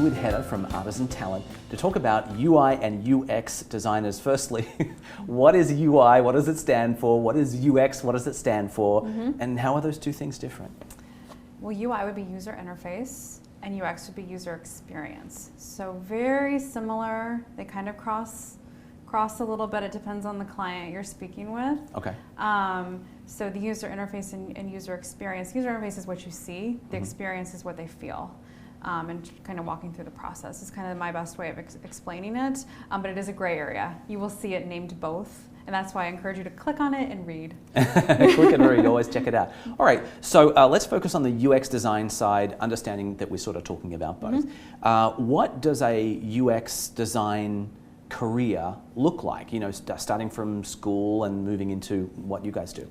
here with Heather from Artisan Talent to talk about UI and UX designers. Firstly, what is UI? What does it stand for? What is UX? What does it stand for? And how are those two things different? Well, UI would be user interface and UX would be user experience. So very similar. They kind of cross a little bit. It depends on the client you're speaking with. Okay. So the user interface and user experience. User interface is what you see. The experience is what they feel. And kind of walking through the process is kind of my best way of explaining it. But it is a gray area. You will see it named both. And that's why I encourage you to click on it and read. Click and read, always check it out. All right, so let's focus on the UX design side, understanding that we're sort of talking about both. What does a UX design career look like? You know, starting from school and moving into what you guys do.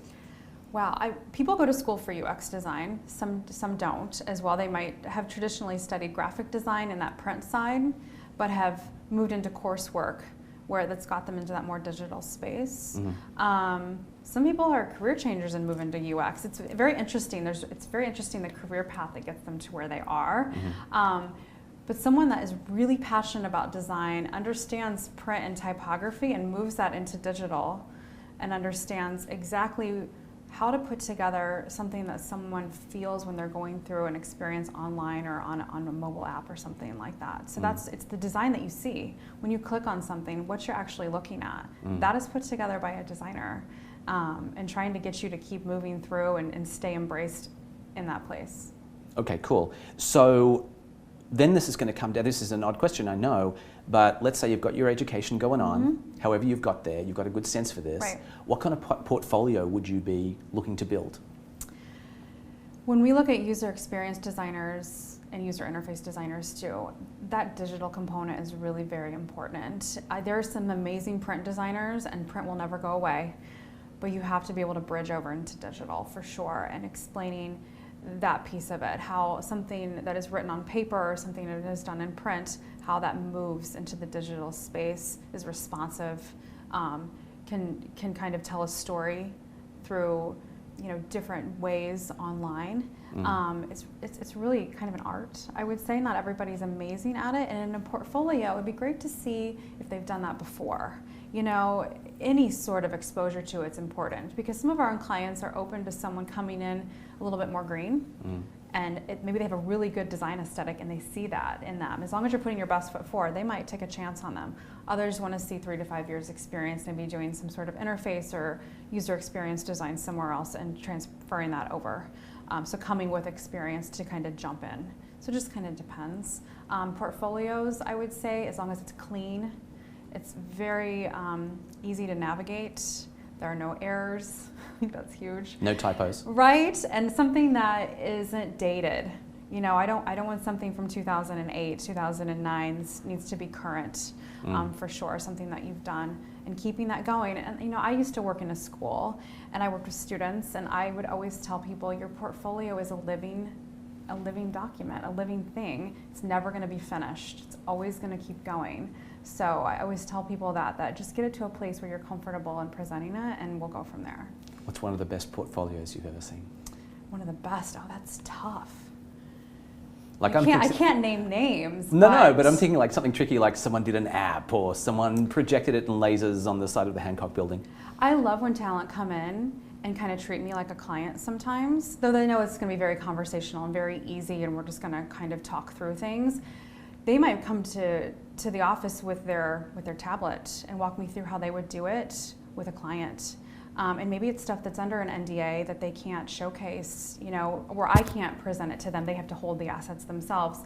Wow, people go to school for UX design, some don't as well. They might have traditionally studied graphic design and that print side, but have moved into coursework where that's got them into that more digital space. Some people are career changers and move into UX. It's very interesting. It's very interesting the career path that gets them to where they are. But someone that is really passionate about design, understands print and typography and moves that into digital and understands exactly how to put together something that someone feels when they're going through an experience online or on a mobile app or something like that. So it's the design that you see. When you click on something, what you're actually looking at. That is put together by a designer and trying to get you to keep moving through and stay embraced in that place. Okay, cool. So then this is going to come down, this is an odd question, I know, but let's say you've got your education going on, however you've got there, you've got a good sense for this. Right. What kind of portfolio would you be looking to build? When we look at user experience designers and user interface designers too, that digital component is really very important. There are some amazing print designers and print will never go away, but you have to be able to bridge over into digital for sure and explaining that piece of it, how something that is written on paper or something that is done in print, how that moves into the digital space, is responsive, can kind of tell a story through different ways online. It's really kind of an art, I would say. Not everybody's amazing at it, and in a portfolio, it would be great to see if they've done that before. Any sort of exposure to it's important because some of our own clients are open to someone coming in a little bit more green and maybe they have a really good design aesthetic and they see that in them. As long as you're putting your best foot forward, they might take a chance on them. Others want to see 3 to 5 years experience, maybe doing some sort of interface or user experience design somewhere else and transferring that over. So coming with experience to kind of jump in. So it just kind of depends. Portfolios, I would say, as long as it's clean, it's very easy to navigate. There are no errors. I think that's huge. No typos. Right, and something that isn't dated. I don't want something from 2008, 2009. This needs to be current for sure. Something that you've done and keeping that going. And I used to work in a school, and I worked with students, and I would always tell people your portfolio is a living document, a living thing. It's never going to be finished. It's always going to keep going. So I always tell people that just get it to a place where you're comfortable in presenting it, and we'll go from there. What's one of the best portfolios you've ever seen? One of the best? Oh, that's tough. Like I can't name names. No, but I'm thinking like something tricky, like someone did an app or someone projected it in lasers on the side of the Hancock building. I love when talent come in and kind of treat me like a client sometimes, though they know it's going to be very conversational and very easy and we're just going to kind of talk through things. They might come to the office with their tablet and walk me through how they would do it with a client. And maybe it's stuff that's under an NDA that they can't showcase, where I can't present it to them. They have to hold the assets themselves,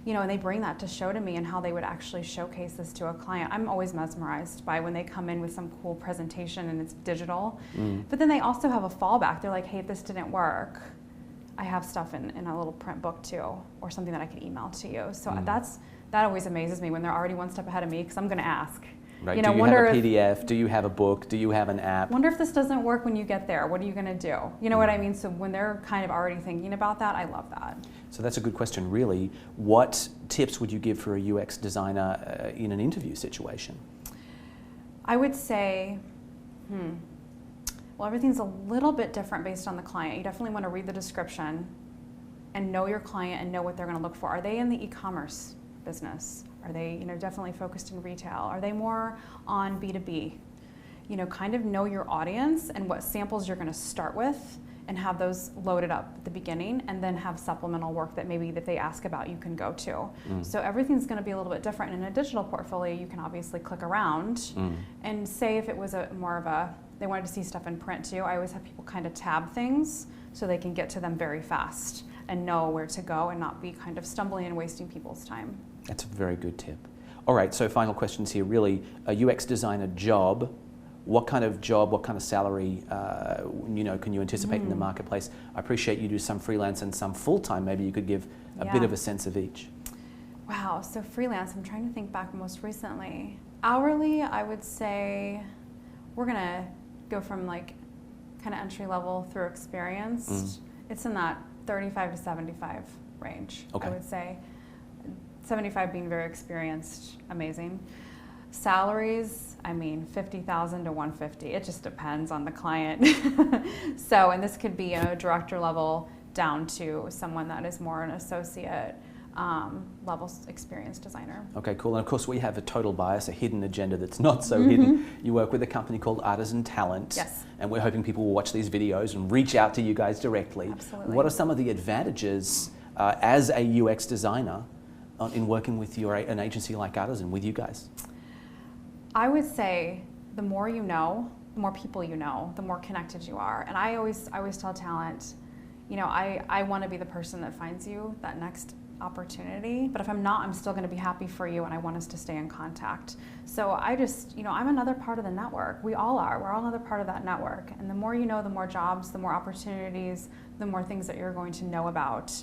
and they bring that to show to me and how they would actually showcase this to a client. I'm always mesmerized by when they come in with some cool presentation and it's digital. But then they also have a fallback. They're like, hey, if this didn't work, I have stuff in a little print book too, or something that I could email to you. So that always amazes me when they're already one step ahead of me because I'm going to ask. Right. Do you have a PDF? Do you have a book? Do you have an app? Wonder if this doesn't work when you get there. What are you going to do? You know what I mean? So when they're kind of already thinking about that, I love that. So that's a good question, really. What tips would you give for a UX designer in an interview situation? I would say, well, everything's a little bit different based on the client. You definitely want to read the description and know your client and know what they're going to look for. Are they in the e-commerce business? Are they, definitely focused in retail? Are they more on B2B? Kind of know your audience and what samples you're going to start with, and have those loaded up at the beginning, and then have supplemental work that maybe that they ask about you can go to. So everything's going to be a little bit different. In a digital portfolio, you can obviously click around and say if it was they wanted to see stuff in print too. I always have people kind of tab things so they can get to them very fast and know where to go and not be kind of stumbling and wasting people's time. That's a very good tip. All right, so final questions here. Really, a UX designer job, what kind of job, what kind of salary, can you anticipate in the marketplace? I appreciate you do some freelance and some full-time. Maybe you could give a bit of a sense of each. Wow, so freelance, I'm trying to think back most recently. Hourly, I would say we're gonna go from like kind of entry level through experienced. It's in that 35 to 75 range, I would say. 75 being very experienced, amazing. Salaries, I mean, 50,000 to 150. It just depends on the client. So, and this could be a director level down to someone that is more an associate level experienced designer. Okay, cool. And of course, we have a total bias, a hidden agenda that's not so hidden. You work with a company called Artisan Talent. Yes. And we're hoping people will watch these videos and reach out to you guys directly. Absolutely. What are some of the advantages as a UX designer in working with an agency like Artisan, with you guys? I would say the more you know, the more people you know, the more connected you are. And I always tell talent, I want to be the person that finds you that next opportunity, but if I'm not, I'm still going to be happy for you, and I want us to stay in contact. So I just, I'm another part of the network. We all are. We're all another part of that network. And the more you know, the more jobs, the more opportunities, the more things that you're going to know about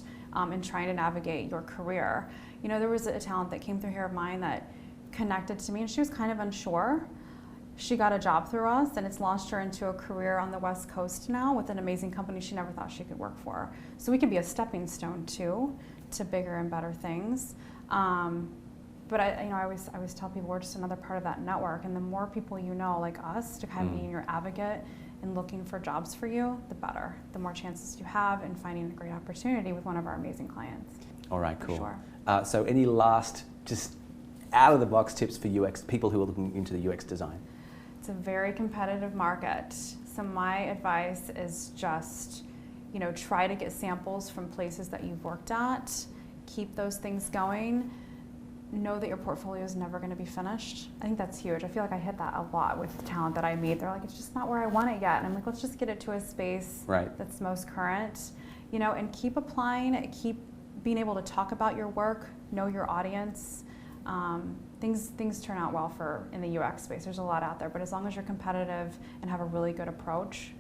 in trying to navigate your career. There was a talent that came through here of mine that connected to me, and she was kind of unsure. She got a job through us, and it's launched her into a career on the West Coast now with an amazing company she never thought she could work for. So we can be a stepping stone too to bigger and better things. But I always tell people we're just another part of that network, and the more people you know, like us, to kind of being your advocate and looking for jobs for you, the better. The more chances you have in finding a great opportunity with one of our amazing clients. All right, cool. For sure. So any last, just out-of-the-box tips for UX, people who are looking into the UX design? It's a very competitive market. So my advice is just, try to get samples from places that you've worked at. Keep those things going. Know that your portfolio is never going to be finished. I think that's huge. I feel like I hit that a lot with talent that I meet. They're like, it's just not where I want it yet. And I'm like, let's just get it to a space that's most current, and keep applying, keep being able to talk about your work, know your audience. Things turn out well in the UX space. There's a lot out there, but as long as you're competitive and have a really good approach,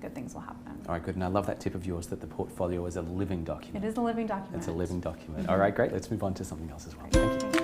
good things will happen. All right, good. And I love that tip of yours that the portfolio is a living document. It is a living document. It's a living document. All right, great. Let's move on to something else as well. Thank you.